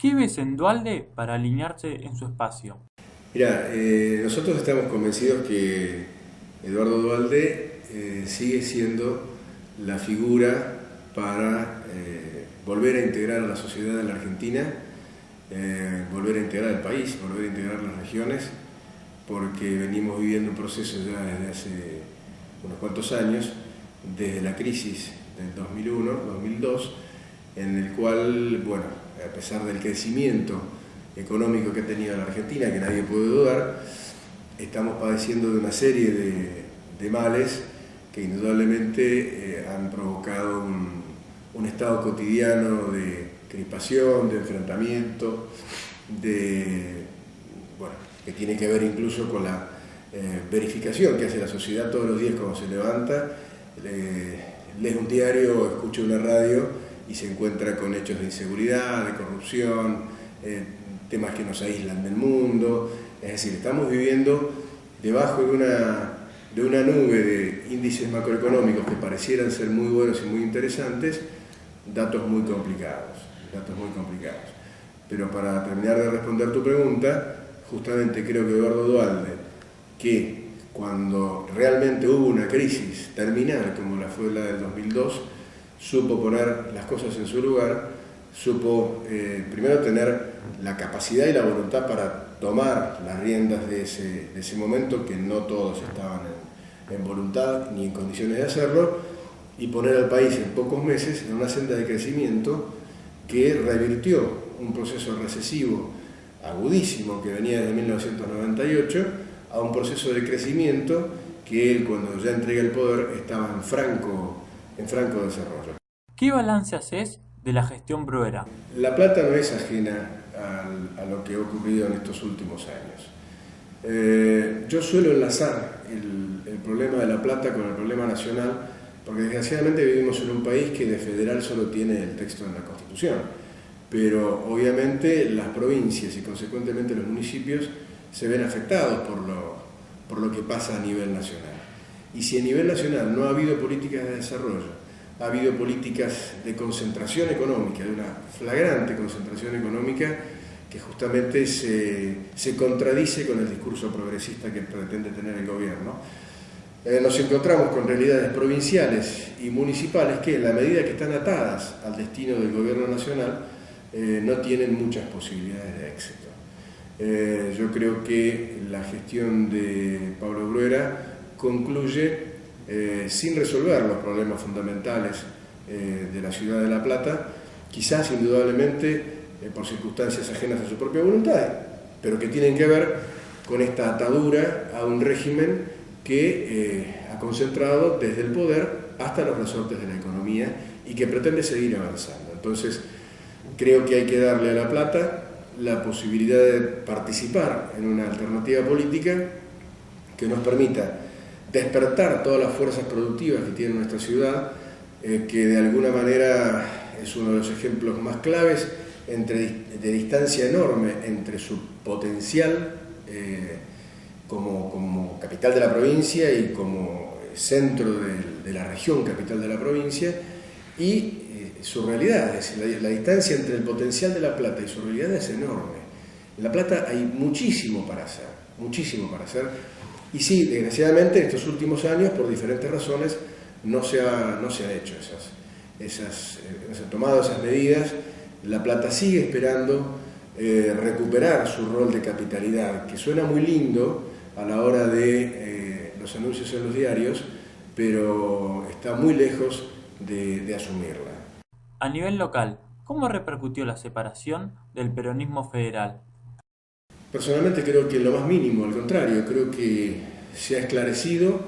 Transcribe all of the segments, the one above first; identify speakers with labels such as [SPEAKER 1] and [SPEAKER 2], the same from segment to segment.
[SPEAKER 1] ¿Qué ves en Duhalde para alinearse en su espacio?
[SPEAKER 2] Mira, nosotros estamos convencidos que Eduardo Duhalde sigue siendo la figura para volver a integrar a la sociedad de la Argentina, volver a integrar el país, volver a integrar las regiones, porque venimos viviendo un proceso ya desde hace unos cuantos años, desde la crisis del 2001-2002, en el cual, bueno, a pesar del crecimiento económico que ha tenido la Argentina, que nadie puede dudar, estamos padeciendo de una serie de males que indudablemente han provocado un estado cotidiano de crispación, de enfrentamiento, bueno, que tiene que ver incluso con la verificación que hace la sociedad todos los días cuando se levanta, lee un diario o escucha una radio y se encuentra con hechos de inseguridad, de corrupción, temas que nos aíslan del mundo. Es decir, estamos viviendo debajo de una nube de índices macroeconómicos que parecieran ser muy buenos y muy interesantes, datos muy complicados. Pero para terminar de responder tu pregunta, justamente creo que Eduardo Duhalde, que cuando realmente hubo una crisis terminal como la fue la del 2002, supo poner las cosas en su lugar, supo primero tener la capacidad y la voluntad para tomar las riendas de ese momento, que no todos estaban en voluntad ni en condiciones de hacerlo, y poner al país en pocos meses en una senda de crecimiento que revirtió un proceso recesivo agudísimo que venía desde 1998 a un proceso de crecimiento que él, cuando ya entrega el poder, estaba en franco desarrollo.
[SPEAKER 1] ¿Qué balance haces de la gestión Bruera?
[SPEAKER 2] La Plata no es ajena a lo que ha ocurrido en estos últimos años. Yo suelo enlazar el problema de La Plata con el problema nacional, porque desgraciadamente vivimos en un país que de federal solo tiene el texto en la Constitución, pero obviamente las provincias y consecuentemente los municipios se ven afectados por lo que pasa a nivel nacional. Y si a nivel nacional no ha habido políticas de desarrollo, ha habido políticas de concentración económica, de una flagrante concentración económica que justamente se contradice con el discurso progresista que pretende tener el gobierno. Nos encontramos con realidades provinciales y municipales que, en la medida que están atadas al destino del gobierno nacional, no tienen muchas posibilidades de éxito. Yo creo que la gestión de Pablo Bruera concluye sin resolver los problemas fundamentales de la ciudad de La Plata, quizás indudablemente por circunstancias ajenas a su propia voluntad, pero que tienen que ver con esta atadura a un régimen que ha concentrado desde el poder hasta los resortes de la economía y que pretende seguir avanzando. Entonces, creo que hay que darle a La Plata la posibilidad de participar en una alternativa política que nos permita despertar todas las fuerzas productivas que tiene nuestra ciudad, que de alguna manera es uno de los ejemplos más claves de distancia enorme entre su potencial como capital de la provincia y como centro de la región capital de la provincia y su realidad. Es decir, la distancia entre el potencial de La Plata y su realidad es enorme. En La Plata hay muchísimo para hacer, y sí, desgraciadamente en estos últimos años, por diferentes razones, no se han hecho no se han tomado esas medidas. La Plata sigue esperando recuperar su rol de capitalidad, que suena muy lindo a la hora de los anuncios en los diarios, pero está muy lejos de asumirla.
[SPEAKER 1] A nivel local, ¿cómo repercutió la separación del peronismo federal?
[SPEAKER 2] Personalmente creo que en lo más mínimo, al contrario, creo que se ha esclarecido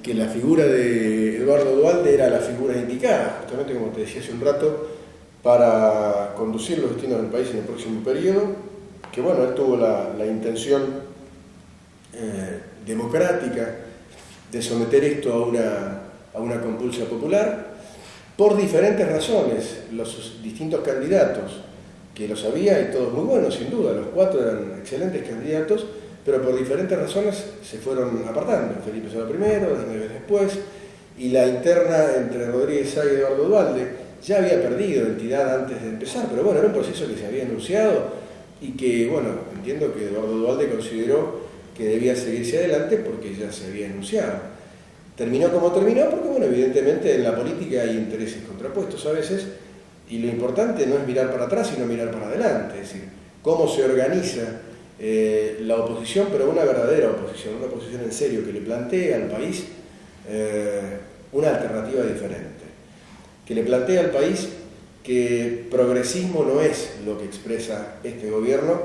[SPEAKER 2] que la figura de Eduardo Duhalde era la figura indicada, justamente como te decía hace un rato, para conducir los destinos del país en el próximo periodo, que bueno, él tuvo la intención democrática de someter esto a una compulsa popular, por diferentes razones. Los distintos candidatos, que los había y todos muy buenos, sin duda, los cuatro eran excelentes candidatos, pero por diferentes razones se fueron apartando. Felipe Solá primero, Nieves después, y la interna entre Rodríguez Sá y Eduardo Duhalde, ya había perdido entidad antes de empezar, pero bueno, era un proceso que se había anunciado y que, bueno, entiendo que Eduardo Duhalde consideró que debía seguirse adelante porque ya se había anunciado. Terminó como terminó porque, bueno, evidentemente en la política hay intereses contrapuestos a veces y lo importante no es mirar para atrás, sino mirar para adelante, es decir, cómo se organiza la oposición, pero una verdadera oposición, una oposición en serio que le plantee al país una alternativa diferente, que le plantee al país que progresismo no es lo que expresa este gobierno,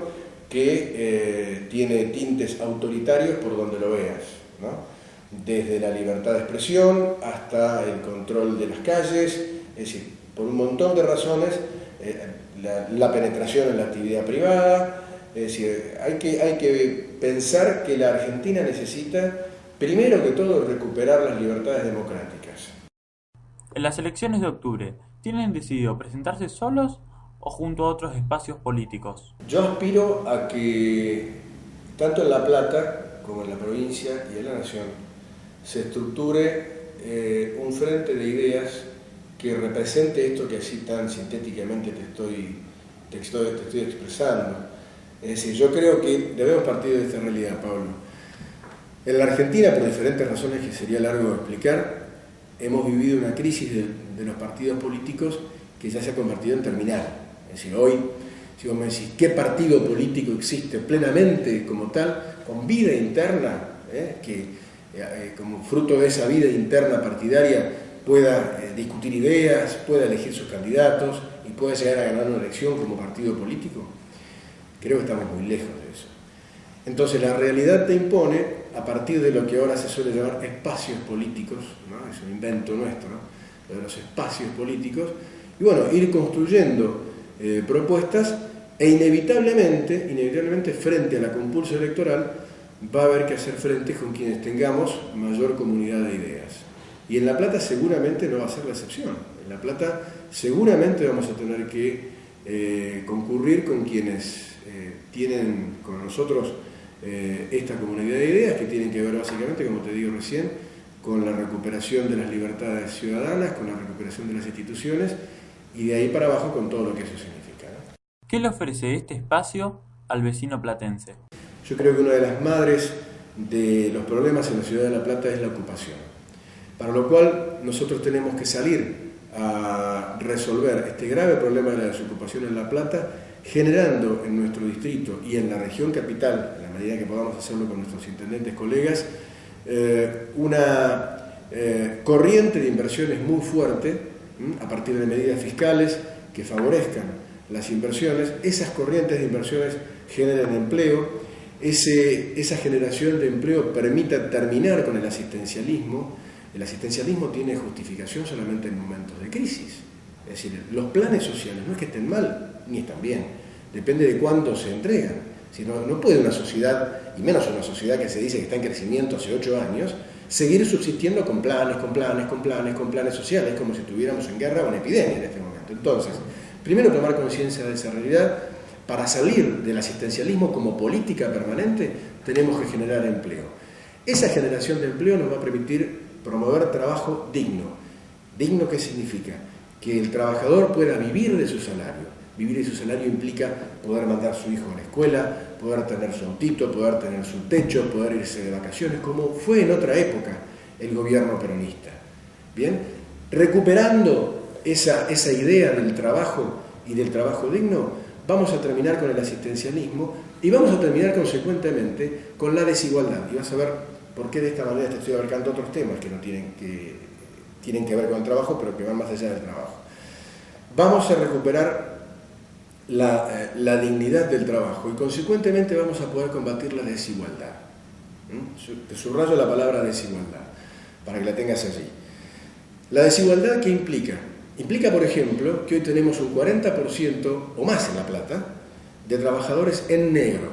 [SPEAKER 2] que tiene tintes autoritarios por donde lo veas, ¿no? Desde la libertad de expresión hasta el control de las calles, es decir, por un montón de razones, la penetración en la actividad privada, es decir, hay que pensar que la Argentina necesita, primero que todo, recuperar las libertades democráticas.
[SPEAKER 1] En las elecciones de octubre, ¿tienen decidido presentarse solos o junto a otros espacios políticos?
[SPEAKER 2] Yo aspiro a que, tanto en La Plata como en la provincia y en la nación, se estructure un frente de ideas que represente esto que así tan sintéticamente te estoy expresando. Es decir, yo creo que debemos partir de esta realidad, Pablo. En la Argentina, por diferentes razones que sería largo explicar, hemos vivido una crisis de los partidos políticos que ya se ha convertido en terminal. Es decir, hoy, si vos me decís qué partido político existe plenamente como tal, con vida interna, que como fruto de esa vida interna partidaria pueda discutir ideas, pueda elegir sus candidatos y pueda llegar a ganar una elección como partido político, creo que estamos muy lejos de eso. Entonces la realidad te impone, a partir de lo que ahora se suele llamar espacios políticos, ¿no? Es un invento nuestro, ¿no? Lo de los espacios políticos, y bueno, ir construyendo propuestas e inevitablemente frente a la compulsa electoral va a haber que hacer frente con quienes tengamos mayor comunidad de ideas. Y en La Plata seguramente no va a ser la excepción. En La Plata seguramente vamos a tener que concurrir con quienes tienen con nosotros esta comunidad de ideas, que tienen que ver básicamente, como te digo recién, con la recuperación de las libertades ciudadanas, con la recuperación de las instituciones y de ahí para abajo con todo lo que eso significa, ¿no?
[SPEAKER 1] ¿Qué le ofrece este espacio al vecino platense?
[SPEAKER 2] Yo creo que una de las madres de los problemas en la ciudad de La Plata es la ocupación, para lo cual nosotros tenemos que salir a resolver este grave problema de la desocupación en La Plata, generando en nuestro distrito y en la región capital, en la medida que podamos hacerlo con nuestros intendentes colegas, una corriente de inversiones muy fuerte, a partir de medidas fiscales que favorezcan las inversiones. Esas corrientes de inversiones generan empleo, esa generación de empleo permita terminar con el asistencialismo. El asistencialismo tiene justificación solamente en momentos de crisis. Es decir, los planes sociales no es que estén mal ni están bien, depende de cuándo se entregan. Si no puede una sociedad, y menos una sociedad que se dice que está en crecimiento hace 8 años, seguir subsistiendo con planes sociales, como si estuviéramos en guerra o en epidemia en este momento. Entonces, primero tomar conciencia de esa realidad. Para salir del asistencialismo como política permanente, tenemos que generar empleo. Esa generación de empleo nos va a permitir promover trabajo digno. ¿Digno qué significa? Que el trabajador pueda vivir de su salario. Vivir de su salario implica poder mandar a su hijo a la escuela, poder tener su autito, poder tener su techo, poder irse de vacaciones, como fue en otra época el gobierno peronista. Bien, recuperando esa idea del trabajo y del trabajo digno, vamos a terminar con el asistencialismo y vamos a terminar consecuentemente con la desigualdad. Y vas a ver por qué de esta manera te estoy abarcando otros temas que no tienen que ver con el trabajo, pero que van más allá del trabajo. Vamos a recuperar la dignidad del trabajo y consecuentemente vamos a poder combatir la desigualdad. Te subrayo la palabra desigualdad para que la tengas allí. La desigualdad, ¿qué implica? Implica, por ejemplo, que hoy tenemos un 40% o más en La Plata de trabajadores en negro.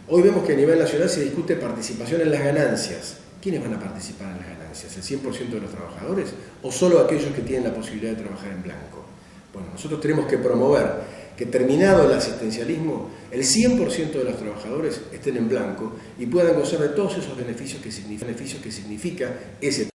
[SPEAKER 2] Hoy vemos que a nivel nacional se discute participación en las ganancias. ¿Quiénes van a participar en las ganancias? ¿El 100% de los trabajadores o solo aquellos que tienen la posibilidad de trabajar en blanco? Bueno, nosotros tenemos que promover que, terminado el asistencialismo, el 100% de los trabajadores estén en blanco y puedan gozar de todos esos beneficios que significa ese